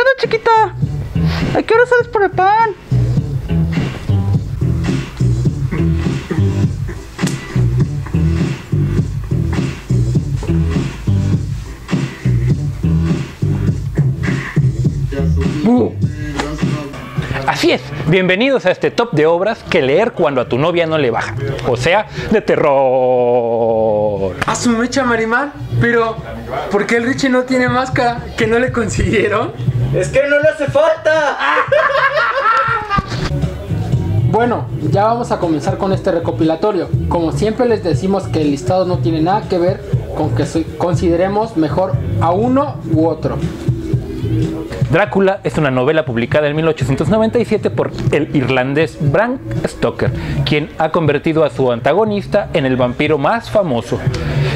pedo, chiquita? ¿A qué hora sales por el pan? Así es, bienvenidos a este top de obras que leer cuando a tu novia no le baja, o sea, de terror. A su mecha, Marimar, pero ¿por qué el Richie no tiene máscara? ¿Que no le consiguieron? ¡Es que no le hace falta! Bueno, ya vamos a comenzar con este recopilatorio. Como siempre les decimos que el listado no tiene nada que ver con que consideremos mejor a uno u otro. Drácula es una novela publicada en 1897 por el irlandés Bram Stoker, quien ha convertido a su antagonista en el vampiro más famoso.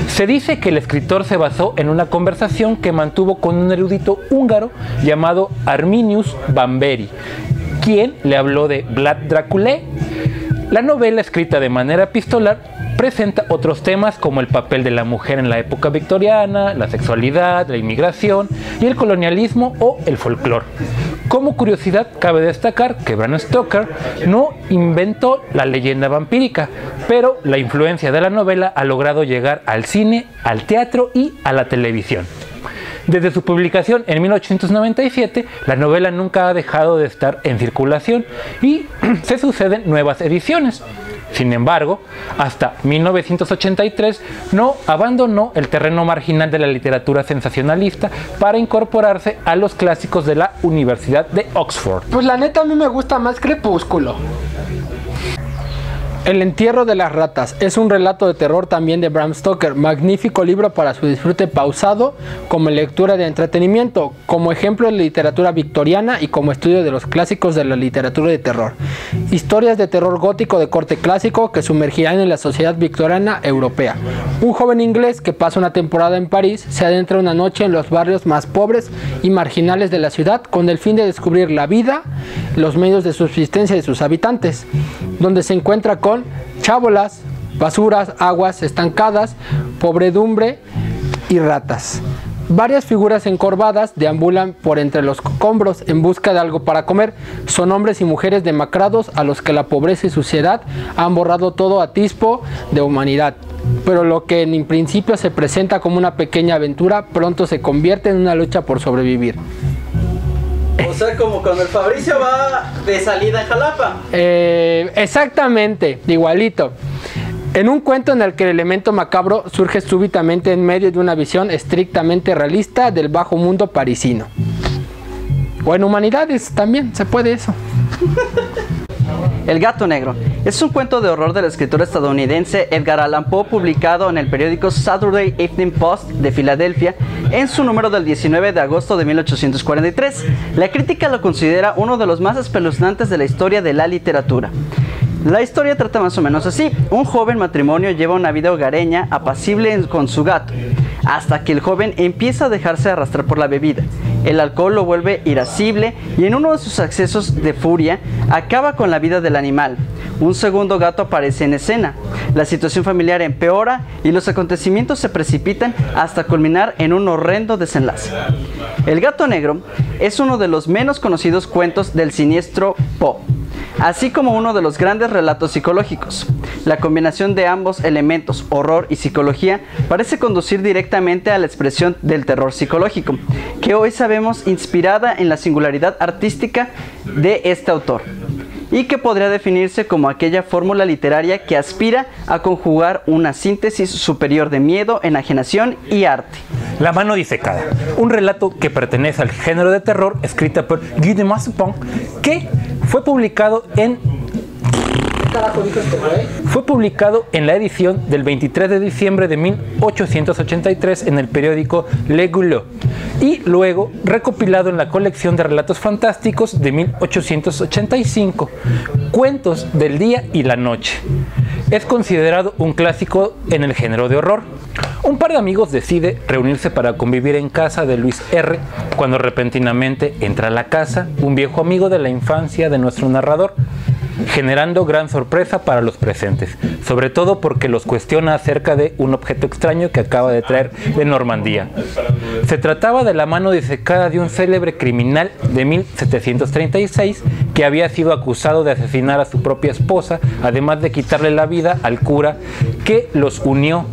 Se dice que el escritor se basó en una conversación que mantuvo con un erudito húngaro llamado Arminius Bamberi, quien le habló de Vlad Draculae. La novela, escrita de manera epistolar, presenta otros temas como el papel de la mujer en la época victoriana, la sexualidad, la inmigración y el colonialismo o el folclore. Como curiosidad, cabe destacar que Bram Stoker no inventó la leyenda vampírica, pero la influencia de la novela ha logrado llegar al cine, al teatro y a la televisión. Desde su publicación en 1897, la novela nunca ha dejado de estar en circulación y se suceden nuevas ediciones. Sin embargo, hasta 1983 no abandonó el terreno marginal de la literatura sensacionalista para incorporarse a los clásicos de la Universidad de Oxford. Pues la neta a mí me gusta más Crepúsculo. El entierro de las ratas es un relato de terror también de Bram Stoker, magnífico libro para su disfrute pausado como lectura de entretenimiento, como ejemplo de literatura victoriana y como estudio de los clásicos de la literatura de terror. Historias de terror gótico de corte clásico que sumergirán en la sociedad victoriana europea. Un joven inglés que pasa una temporada en París se adentra una noche en los barrios más pobres y marginales de la ciudad con el fin de descubrir la vida, los medios de subsistencia de sus habitantes, donde se encuentra con chábolas, basuras, aguas estancadas, pobredumbre y ratas. Varias figuras encorvadas deambulan por entre los escombros en busca de algo para comer. Son hombres y mujeres demacrados a los que la pobreza y suciedad han borrado todo atisbo de humanidad. Pero lo que en principio se presenta como una pequeña aventura pronto se convierte en una lucha por sobrevivir. O sea, como cuando el Fabricio va de salida a Jalapa. Exactamente, igualito. En un cuento en el que el elemento macabro surge súbitamente en medio de una visión estrictamente realista del bajo mundo parisino. O en Humanidades también se puede eso. El gato negro es un cuento de horror del escritor estadounidense Edgar Allan Poe, publicado en el periódico Saturday Evening Post de Filadelfia en su número del 19 de agosto de 1843. La crítica lo considera uno de los más espeluznantes de la historia de la literatura. La historia trata más o menos así. Un joven matrimonio lleva una vida hogareña apacible con su gato, hasta que el joven empieza a dejarse arrastrar por la bebida. El alcohol lo vuelve irascible y en uno de sus accesos de furia acaba con la vida del animal. Un segundo gato aparece en escena. La situación familiar empeora y los acontecimientos se precipitan hasta culminar en un horrendo desenlace. El gato negro es uno de los menos conocidos cuentos del siniestro Poe, así como uno de los grandes relatos psicológicos. La combinación de ambos elementos, horror y psicología, parece conducir directamente a la expresión del terror psicológico, que hoy sabemos inspirada en la singularidad artística de este autor, y que podría definirse como aquella fórmula literaria que aspira a conjugar una síntesis superior de miedo, enajenación y arte. La mano disecada, un relato que pertenece al género de terror, escrita por Guy de Maupassant, que fue publicado en la edición del 23 de diciembre de 1883 en el periódico Le Goulot y luego recopilado en la colección de relatos fantásticos de 1885, Cuentos del día y la noche. Es considerado un clásico en el género de horror. Un par de amigos decide reunirse para convivir en casa de Luis R. cuando repentinamente entra a la casa un viejo amigo de la infancia de nuestro narrador. generando gran sorpresa para los presentes, sobre todo porque los cuestiona acerca de un objeto extraño que acaba de traer de Normandía. Se trataba de la mano disecada de un célebre criminal de 1736 que había sido acusado de asesinar a su propia esposa, además de quitarle la vida al cura que los unió,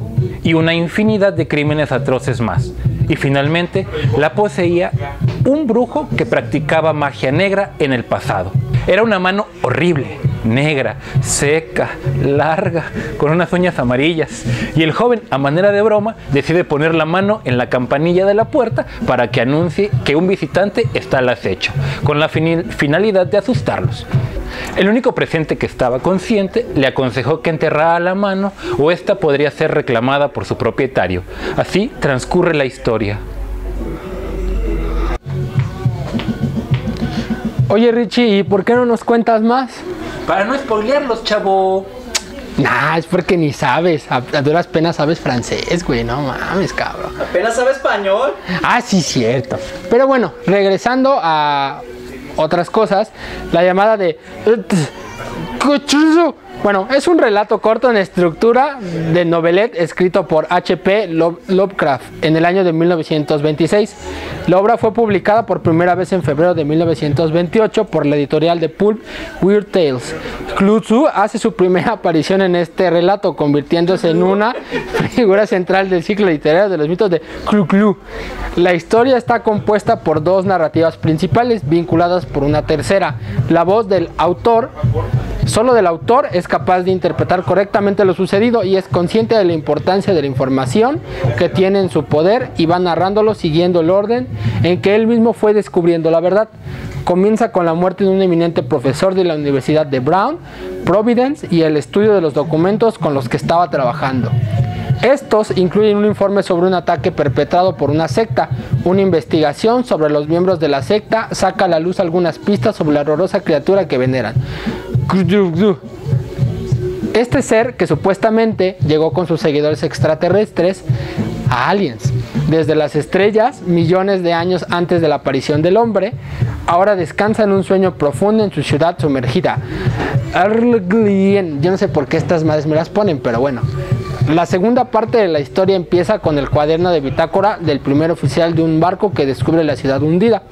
y una infinidad de crímenes atroces más. Y finalmente la poseía un brujo que practicaba magia negra en el pasado. Era una mano horrible, negra, seca, larga, con unas uñas amarillas. Y el joven, a manera de broma, decide poner la mano en la campanilla de la puerta para que anuncie que un visitante está al acecho, con la finalidad de asustarlos. El único presente que estaba consciente le aconsejó que enterrara la mano o esta podría ser reclamada por su propietario. Así transcurre la historia. Oye Richie, ¿y por qué no nos cuentas más? Para no spoilearlos, chavo. Nah, es porque ni sabes. A duras penas sabes francés, güey. No mames, cabrón. ¿Apenas sabe español? Ah, sí, cierto. Pero bueno, regresando a otras cosas, la llamada de... Bueno, es un relato corto en estructura de novelette escrito por H.P. Lovecraft en el año de 1926. La obra fue publicada por primera vez en febrero de 1928 por la editorial de Pulp Weird Tales. Cthulhu hace su primera aparición en este relato, convirtiéndose en una figura central del ciclo literario de los mitos de Cthulhu. La historia está compuesta por dos narrativas principales vinculadas por una tercera. La voz del autor, solo del autor, es capaz de interpretar correctamente lo sucedido y es consciente de la importancia de la información que tiene en su poder y va narrándolo siguiendo el orden en que él mismo fue descubriendo la verdad. Comienza con la muerte de un eminente profesor de la Universidad de Brown, Providence, y el estudio de los documentos con los que estaba trabajando. Estos incluyen un informe sobre un ataque perpetrado por una secta. Una investigación sobre los miembros de la secta saca a la luz algunas pistas sobre la horrorosa criatura que veneran. Este ser que supuestamente llegó con sus seguidores extraterrestres a aliens desde las estrellas millones de años antes de la aparición del hombre, ahora descansa en un sueño profundo en su ciudad sumergida. Yo no sé por qué estas madres me las ponen, pero bueno. La segunda parte de la historia empieza con el cuaderno de bitácora del primer oficial de un barco que descubre la ciudad hundida,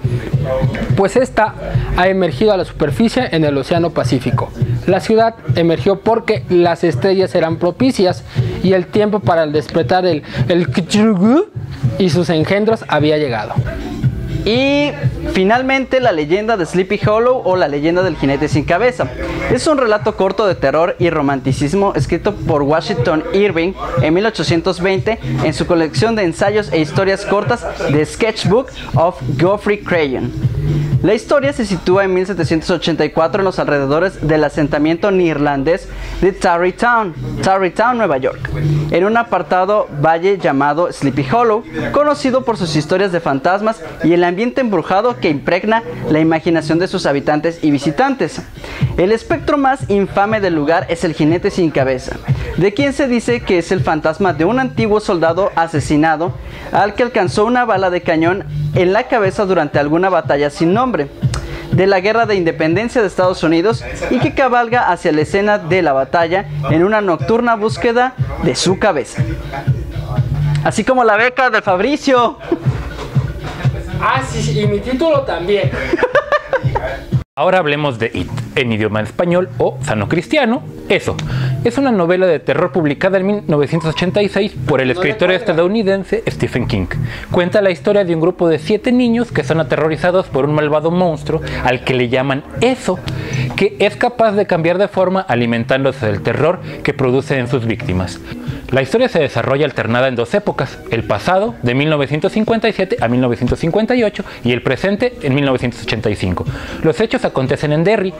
pues esta ha emergido a la superficie en el Océano Pacífico. La ciudad emergió porque las estrellas eran propicias y el tiempo para el despertar el Cthulhu y sus engendros había llegado. Y finalmente la leyenda de Sleepy Hollow o la leyenda del jinete sin cabeza. Es un relato corto de terror y romanticismo escrito por Washington Irving en 1820 en su colección de ensayos e historias cortas The Sketchbook of Geoffrey Crayon. La historia se sitúa en 1784 en los alrededores del asentamiento neerlandés de Tarrytown, Nueva York, en un apartado valle llamado Sleepy Hollow, conocido por sus historias de fantasmas y el ambiente embrujado que impregna la imaginación de sus habitantes y visitantes. El espectro más infame del lugar es el jinete sin cabeza, de quien se dice que es el fantasma de un antiguo soldado asesinado al que alcanzó una bala de cañón en la cabeza durante alguna batalla sin nombre de la Guerra de Independencia de Estados Unidos y que cabalga hacia la escena de la batalla en una nocturna búsqueda de su cabeza. Así como la beca de Fabricio. Ah, sí, y mi título también. Ahora hablemos de It, en idioma español o Sano Cristiano. Eso, es una novela de terror publicada en 1986 por el escritor estadounidense Stephen King. Cuenta la historia de un grupo de 7 niños que son aterrorizados por un malvado monstruo al que le llaman Eso, que es capaz de cambiar de forma alimentándose del terror que produce en sus víctimas. La historia se desarrolla alternada en dos épocas, el pasado de 1957 a 1958 y el presente en 1985. Los hechos acontecen en Derry,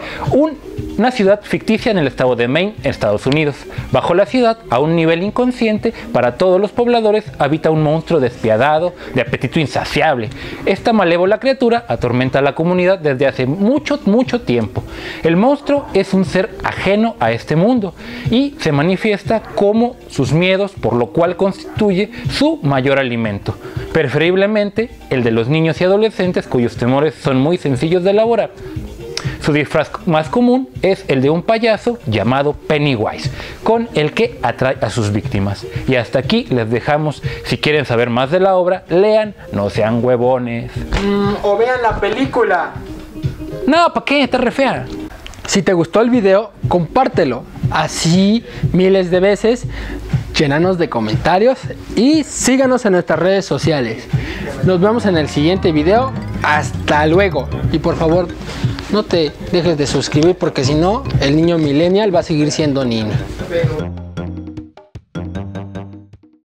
una ciudad ficticia en el estado de Maine, Estados Unidos. Bajo la ciudad, a un nivel inconsciente, para todos los pobladores, habita un monstruo despiadado, de apetito insaciable. Esta malévola criatura atormenta a la comunidad desde hace mucho tiempo. El monstruo es un ser ajeno a este mundo y se manifiesta como sus miedos, por lo cual constituye su mayor alimento, preferiblemente el de los niños y adolescentes cuyos temores son muy sencillos de elaborar. Su disfraz más común es el de un payaso llamado Pennywise, con el que atrae a sus víctimas. Y hasta aquí les dejamos. Si quieren saber más de la obra, lean, no sean huevones. O vean la película. No, ¿para qué? Está re fea. Si te gustó el video, compártelo. Así miles de veces. Llénanos de comentarios y síganos en nuestras redes sociales. Nos vemos en el siguiente video. Hasta luego. Y por favor, no te dejes de suscribir porque si no, el niño millennial va a seguir siendo niño.